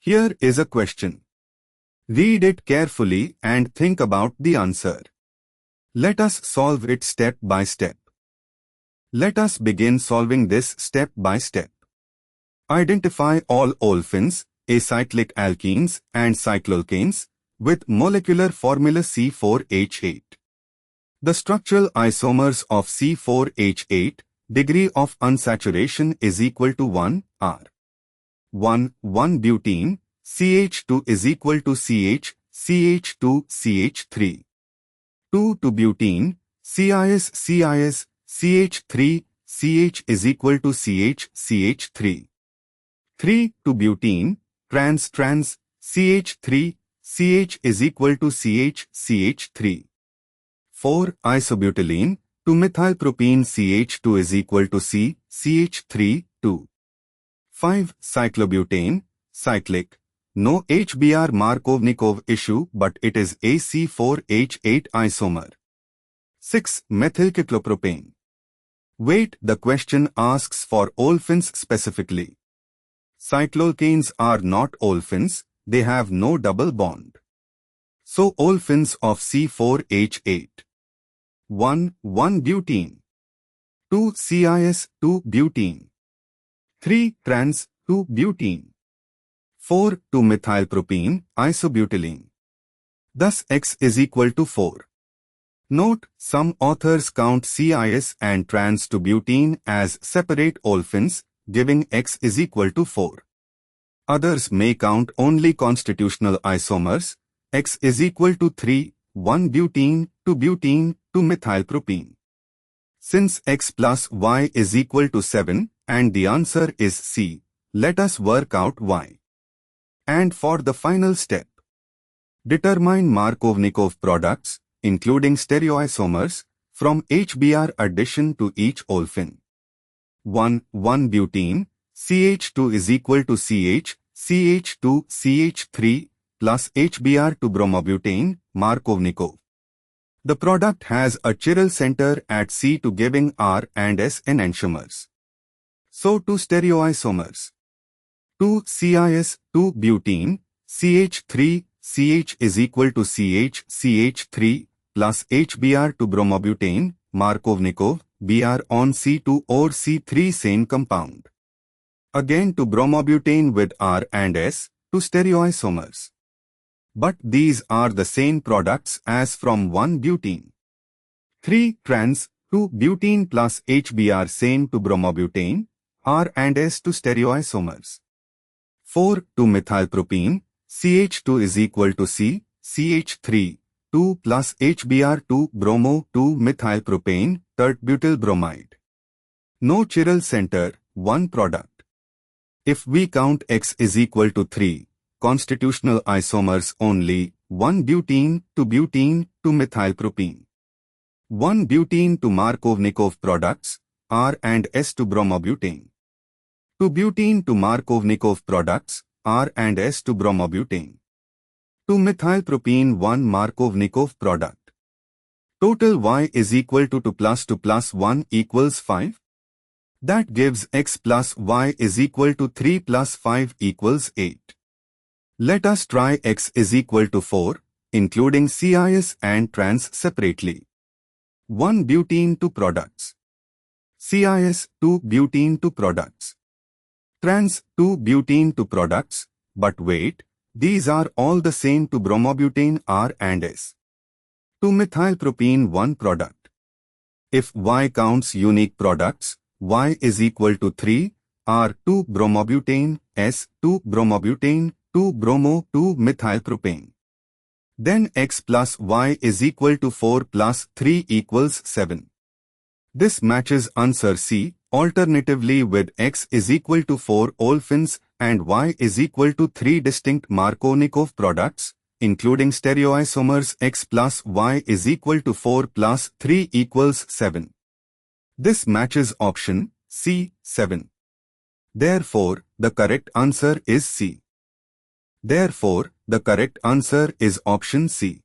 Here is a question. Read it carefully and think about the answer. Let us solve it step by step. Let us begin solving this step by step. Identify all olefins, acyclic alkenes and cycloalkanes with molecular formula C4H8. The structural isomers of C4H8, degree of unsaturation is equal to 1, R. 1,1-butene, CH2 is equal to CH, CH2, CH3. 2,2-butene, CIS, CH3, CH is equal to CH, CH3. 3,2-butene, trans, CH3, CH is equal to CH, CH3. 4. Isobutylene, 2-methylpropene CH2 is equal to C, CH3, 2. 5. Cyclobutane, cyclic. No HBr Markovnikov issue but it is a C4H8 isomer. 6. Methylcyclopropane. Wait, the question asks for olefins specifically. Cycloalkanes are not olefins, they have no double bond. So olefins of C4H8. 1,1-butene. 2. CIS, 2-butene. 3. Trans, 2-butene. 4. 2-methylpropene, isobutylene. Thus X is equal to 4. Note, some authors count CIS and trans-2-butene as separate olefins, giving X is equal to 4. Others may count only constitutional isomers, X is equal to 3, 1-butene, 2-butene, 2-methylpropene. Since X plus Y is equal to 7 and the answer is C, let us work out Y. And for the final step, determine Markovnikov products, including stereoisomers, from HBr addition to each olefin. 1,1-butene, CH2 is equal to CH, CH2, CH3, plus HBr to bromobutane, Markovnikov. The product has a chiral center at C to giving R and S enantiomers. So two stereoisomers. 2 CIS, 2-butene, CH3, CH is equal to CH, CH3, plus HBr to bromobutane, Markovnikov, Br on C2 or C3 same compound. Again to bromobutane with R and S, two stereoisomers. But these are the same products as from 1-butene. 3 trans, 2-butene plus HBr same to bromobutane, R and S to stereoisomers. 4 2-methylpropene, CH2 is equal to C, CH3, 2 plus HBr 2 bromo 2-methylpropane, tert-butyl bromide. No chiral center, one product. If we count X is equal to 3, constitutional isomers only, 1-butene, 2-butene, 2-methylpropene. 1-butene to Markovnikov products, R and S to bromobutane. 2-butene to Markovnikov products, R and S to bromobutane. 2-methylpropene 1 Markovnikov product. Total Y is equal to 2 plus 1 equals 5. That gives X plus Y is equal to 3 plus 5 equals 8. Let us try X is equal to 4, including CIS and trans separately. 1-butene to products. CIS 2-butene to products. Trans 2-butene to products, but wait, these are all the same to bromobutane R and S. 2-methylpropene 1 product. If Y counts unique products, Y is equal to 3, R 2 bromobutane, S 2 bromobutane, 2 bromo 2 methylpropane. Then X plus Y is equal to 4 plus 3 equals 7. This matches answer C, alternatively with X is equal to 4 olefins and Y is equal to 3 distinct Markovnikov products, including stereoisomers. X plus Y is equal to 4 plus 3 equals 7. This matches option C, 7. Therefore, the correct answer is C. Therefore, the correct answer is option C.